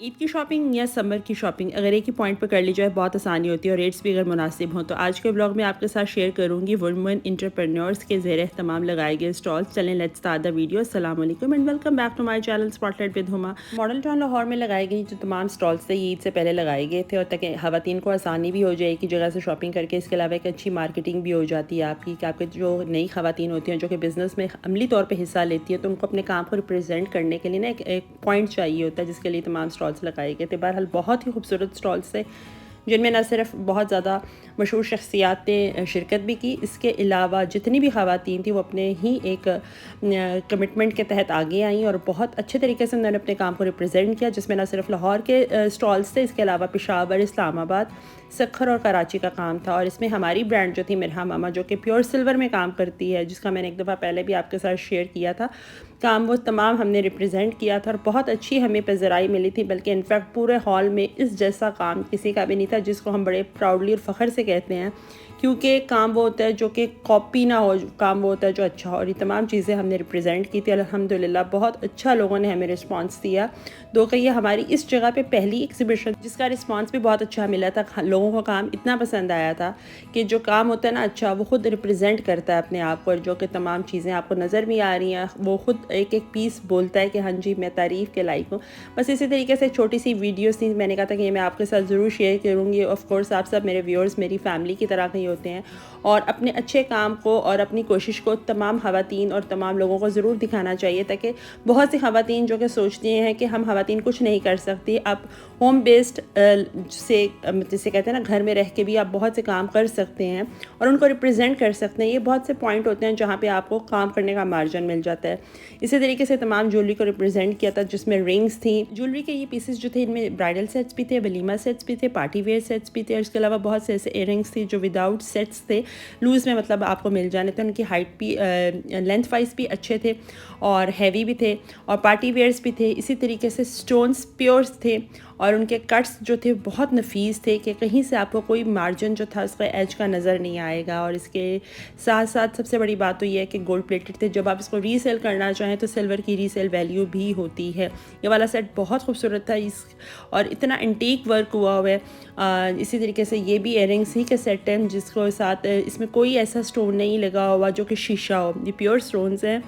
ईद की शॉपिंग या समर की शॉपिंग अगर एक ही पॉइंट पर कर ली जाए बहुत आसानी होती है और रेट्स भी अगर मुनासिब हों। तो आज के ब्लॉग में आपके साथ शेयर करूंगी वुमेन इंटरप्रेन्योर्स के ज़ेर तमाम लगाए गए स्टॉल्स। चलें लेट्स स्टार्ट द वीडियो। अस्सलाम वालेकुम and welcome back to my channel spotlight with Huma. Model Town Lahore में लगाई गई जो तमाम स्टॉल्स थे ईद से पहले लगाए गए थे और ताकि खवातीन को आसानी भी हो जाए एक ही जगह से शॉपिंग करके। इसके अलावा एक अच्छी मार्केटिंग भी हो जाती है आपकी कि आपके जो नई खवातीन होती हैं जो कि बिज़नेस में अमली तौर पर हिस्सा लेती हैं तो उनको अपने काम को रिप्रेजेंट करने के लिए ना एक पॉइंट चाहिए होता है जिसके लिए तमाम स्टॉल्स लगाए गए थे। बहरहाल बहुत ही खूबसूरत स्टॉल्स थे जिनमें न सिर्फ बहुत ज़्यादा मशहूर शख्सियात ने शिरकत भी की, इसके अलावा जितनी भी ख़वातीन थी वो अपने ही एक कमिटमेंट के तहत आगे आई और बहुत अच्छे तरीके से उन्होंने अपने काम को रिप्रेजेंट किया, जिसमें न सिर्फ लाहौर के स्टॉल्स थे, इसके अलावा पेशावर, इस्लामाबाद, सखर और कराची का काम था। और इसमें हमारी ब्रांड जो थी मिरहा मामा जो कि प्योर सिल्वर में काम करती है, जिसका मैंने एक दफ़ा पहले भी आपके साथ शेयर किया था काम, वो तमाम हमने रिप्रेजेंट किया था और बहुत अच्छी हमें पज़राई मिली थी। बल्कि इनफैक्ट पूरे हॉल में इस जैसा काम किसी का भी नहीं था, जिसको हम बड़े प्राउडली और फ़ख्र से कहते हैं, क्योंकि काम वो होता है जो कि कॉपी ना हो, काम वो होता है जो अच्छा हो। और ये तमाम चीज़ें हमने रिप्रेजेंट की थी। अल्हम्दुलिल्लाह बहुत अच्छा लोगों ने हमें रिस्पांस दिया। दो कि ये हमारी इस जगह पे पहली एग्जीबिशन जिसका रिस्पांस भी बहुत अच्छा मिला था। लोगों को काम इतना पसंद आया था कि जो काम होता है ना अच्छा, वो ख़ुद रिप्रेजेंट करता है अपने आप को, और जो कि तमाम चीज़ें आपको नज़र भी आ रही हैं वो ख़ुद एक एक पीस बोलता है कि हाँ जी मैं तारीफ़ के लायक हूँ। बस इसी तरीके से छोटी सी वीडियोस थी, मैंने कहा था कि ये मैं आपके साथ ज़रूर शेयर करूँगी। ऑफ कोर्स आप सब मेरे व्यूअर्स मेरी फैमिली की तरह के होते हैं और अपने अच्छे काम को और अपनी कोशिश को तमाम खवातीन और तमाम लोगों को ज़रूर दिखाना चाहिए, ताकि बहुत सी खवातीन जो कि सोचती हैं कि हम खवातीन कुछ नहीं कर सकती, आप होम बेस्ड से जिसे कहते हैं ना घर में रह के भी आप बहुत से काम कर सकते हैं और उनको रिप्रेजेंट कर सकते हैं। ये बहुत से पॉइंट होते हैं जहाँ पे आपको काम करने का मार्जिन मिल जाता है। इसी तरीके से तमाम ज्वेलरी को रिप्रेजेंट किया था, जिसमें रिंग्स थी, ज्वेलरी के ये पीसेस जो थे इनमें ब्राइडल सेट्स भी थे, वलीमा सेट्स भी थे, पार्टी वेयर सेट्स भी थे और इसके अलावा बहुत से ऐसे इयररिंग्स थी जो विदाउट सेट्स थे, लूज़ में मतलब आपको मिल जाने थे। उनकी हाइट भी लेंथ वाइज भी अच्छे थे और हैवी भी थे और पार्टी वेयर्स भी थे। इसी तरीके से स्टोन्स प्योर्स थे और उनके कट्स जो थे बहुत नफीस थे कि कहीं से आपको कोई मार्जिन जो था उसका एज का नज़र नहीं आएगा। और इसके साथ साथ सबसे बड़ी बात तो ये है कि गोल्ड प्लेटेड थे। जब आप इसको रीसेल करना चाहें तो सिल्वर की रीसेल वैल्यू भी होती है। ये वाला सेट बहुत खूबसूरत था इस और इतना एंटीक वर्क हुआ हुआ है। इसी तरीके से ये भी इयररिंग्स ही के सेट हैं जिसको साथ इसमें कोई ऐसा स्टोन नहीं लगा हुआ जो कि शीशा हो, ये प्योर स्टोन्स हैं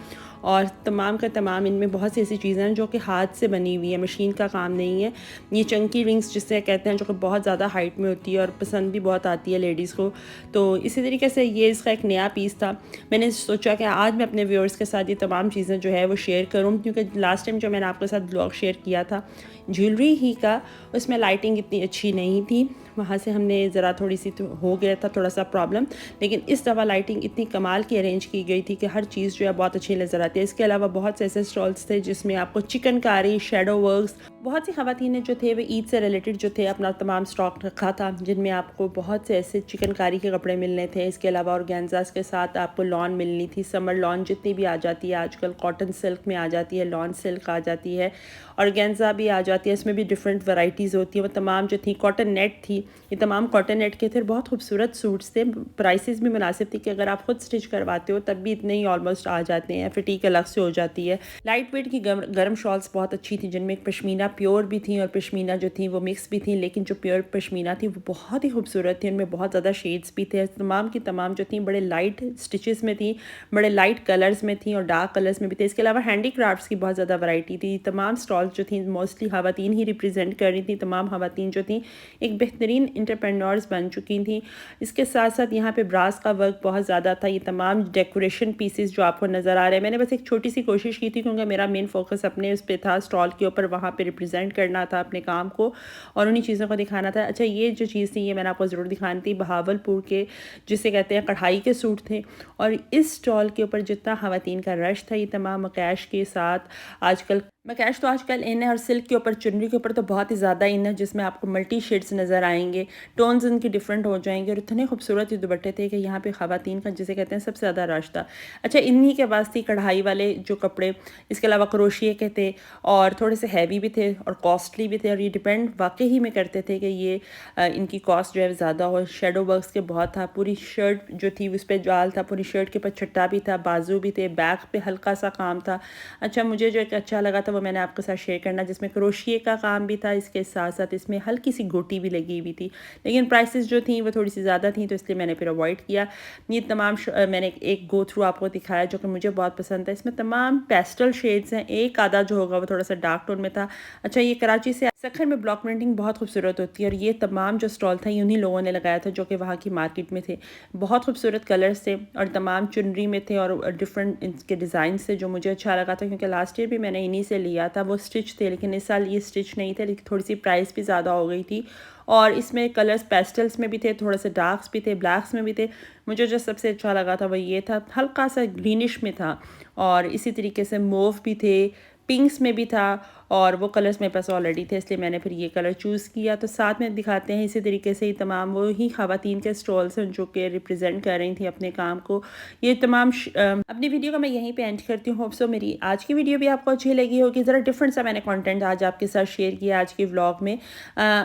और तमाम का तमाम इनमें बहुत सी ऐसी चीज़ें हैं जो कि हाथ से बनी हुई है, मशीन का काम नहीं है। ये चंकी रिंग्स जिसे कहते हैं जो कि बहुत ज़्यादा हाइट में होती है और पसंद भी बहुत आती है लेडीज़ को। तो इसी तरीके से ये इसका एक नया पीस था। मैंने सोचा कि आज मैं अपने व्यूअर्स के साथ ये तमाम चीज़ें जो है वो शेयर करूँ, क्योंकि लास्ट टाइम जो मैंने आपके साथ ब्लॉग शेयर किया था ज्वेलरी ही का, उसमें लाइटिंग इतनी अच्छी नहीं थी, वहाँ से हमने ज़रा थोड़ी सी तो हो गया था थोड़ा सा प्रॉब्लम। लेकिन इस दफ़ा लाइटिंग इतनी कमाल की अरेंज की गई थी कि हर चीज़ जो है बहुत अच्छी नज़र आती है। इसके अलावा बहुत से ऐसे स्टॉल्स थे जिसमें आपको चिकनकारी, शैडो वर्क्स, बहुत सी खवातीन जो थे वे ईद से रिलेटेड जो थे अपना तमाम स्टॉक रखा था, जिनमें आपको बहुत से ऐसे चिकनकारी के कपड़े मिलने थे। इसके अलावा ऑर्गेन्जास के साथ आपको लॉन मिलनी थी, समर लॉन जितनी भी आ जाती है आजकल, कॉटन सिल्क में आ जाती है, लॉन सिल्क आ जाती है, ऑर्गेन्जा भी आ जाती है, इसमें भी डिफरेंट वैरायटीज़ होती है। वो तमाम जो थी कॉटन नेट थी, ये तमाम कॉटन नेट के थे, बहुत खूबसूरत सूट्स थे, प्राइसेस भी मुनासिब थी कि अगर आप खुद स्टिच करवाते हो तब भी इतने ही ऑलमोस्ट आ जाते हैं, फिटिंग अलग से हो जाती है। लाइट वेट की गर्म शॉल्स बहुत अच्छी थी, जिनमें पश्मीना प्योर भी थी और पश्मीना जो थी वो मिक्स भी थी, लेकिन जो प्योर पश्मीना थी वो बहुत ही खूबसूरत थी, उनमें बहुत ज़्यादा शेड्स भी थे। तमाम की तमाम जो थी बड़े लाइट स्टिचेस में थी, बड़े लाइट कलर्स में थी और डार्क कलर्स में भी थे। इसके अलावा हैंडी क्राफ्ट्स की बहुत ज़्यादा वैरायटी थी। तमाम स्टॉल्स जो थी मोस्टली खवातीन ही रिप्रेजेंट कर रही थी, तमाम खवातीन जो थी एक बेहतरीन एंटरप्रेन्योर्स बन चुकी थी। इसके साथ साथ यहाँ पे ब्रास का वर्क बहुत ज़्यादा था। ये तमाम डेकोरेशन पीसेस जो आपको नज़र आ रहे हैं, मैंने बस एक छोटी सी कोशिश की थी क्योंकि मेरा मेन फोकस अपने उस पर था, स्टॉल के ऊपर, वहाँ पे रिप्रेजेंट करना था अपने काम को और उन्हीं चीज़ों को दिखाना था। अच्छा, ये जो चीज़ थी ये मैंने आपको ज़रूर दिखानी थी, बहावलपुर के जिसे कहते हैं कढ़ाई के सूट थे और इस स्टॉल के ऊपर जितना खवातीन का रश था, ये तमाम मकैश के साथ आजकल मकैश तो आजकल इन है और सिल्क के ऊपर, चुनरी के ऊपर तो बहुत ही ज़्यादा इन है, जिसमें आपको मल्टी शेड्स नज़र आएंगे, टोन्स इनके डिफरेंट हो जाएंगे और इतने खूबसूरत ये दुपट्टे थे कि यहाँ पे खवातीन का जिसे कहते हैं सबसे ज़्यादा रश था। अच्छा, इन्हीं के पास थी कढ़ाई वाले जो कपड़े, इसके अलावा क्रोशिए के थे और थोड़े से हैवी भी थे और कॉस्टली भी थे और ये डिपेंड वाकई ही में करते थे कि ये इनकी कॉस्ट जो है ज़्यादा हो। शेडो वर्क्स के बहुत था, पूरी शर्ट जो थी उस पर जाल था, पूरी शर्ट के ऊपर छट्टा भी था, बाजू भी थे, बैक पे हल्का सा काम था। अच्छा, मुझे जो एक अच्छा लगा था वो मैंने आपके साथ शेयर करना, जिसमें क्रोशिए का काम भी था, इसके साथ साथ इसमें हल्की सी गोटी भी लगी हुई थी, लेकिन प्राइसेस जो थी वो थोड़ी सी ज़्यादा थी, तो इसलिए मैंने फिर अवॉइड किया। ये तमाम मैंने एक गो थ्रू आपको दिखाया जो कि मुझे बहुत पसंद है। इसमें तमाम पेस्टल शेड्स हैं, एक आधा जो होगा वो थोड़ा सा डार्क टोन में था। अच्छा, ये कराची से सखर में ब्लॉक प्रिंटिंग बहुत खूबसूरत होती है, और ये तमाम जो स्टॉल था ये उन्हीं लोगों ने लगाया था जो कि वहाँ की मार्केट में थे। बहुत खूबसूरत कलर्स थे और तमाम चुनरी में थे और डिफरेंट इनके डिज़ाइन थे, जो मुझे अच्छा लगा था, क्योंकि लास्ट ईयर भी मैंने इन्हीं से लिया था। वो स्टिच थे, लेकिन इस साल ये स्टिच नहीं थे, लेकिन थोड़ी सी प्राइस भी ज़्यादा हो गई थी। और इसमें कलर्स पेस्टल्स में भी थे, थोड़े से डार्क्स भी थे, ब्लैक्स में भी थे। मुझे जो सबसे अच्छा लगा था वो ये था, हल्का सा ग्रीनिश में था, और इसी तरीके से मोव भी थे, पिंक्स में भी था, और वो कलर्स मेरे पास ऑलरेडी थे, इसलिए मैंने फिर ये कलर चूज़ किया। तो साथ में दिखाते हैं इसी तरीके से ही तमाम वो ही ख़वातीन के स्टॉल्स हैं जो कि रिप्रेजेंट कर रही थी अपने काम को। ये तमाम अपनी वीडियो का मैं यहीं पे एंड करती हूँ। होप सो मेरी आज की वीडियो भी आपको अच्छी लगी होगी। ज़रा डिफरेंट सा मैंने कंटेंट आज आपके साथ शेयर किया आज के व्लॉग में।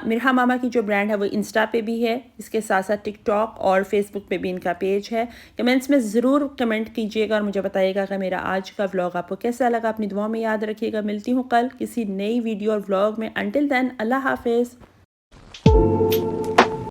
मिरहा मामा की जो ब्रांड है वो इंस्टा पे भी है, इसके साथ साथ टिकटॉक और फेसबुक पे भी इनका पेज है। कमेंट्स में ज़रूर कमेंट कीजिएगा और मुझे बताइएगा कि मेरा आज का व्लॉग आपको कैसा लगा। अपनी दुआ में याद रखिएगा। मिलती हूँ कल किसी नई वीडियो और व्लॉग में। अंटिल देन, अल्लाह हाफिज़।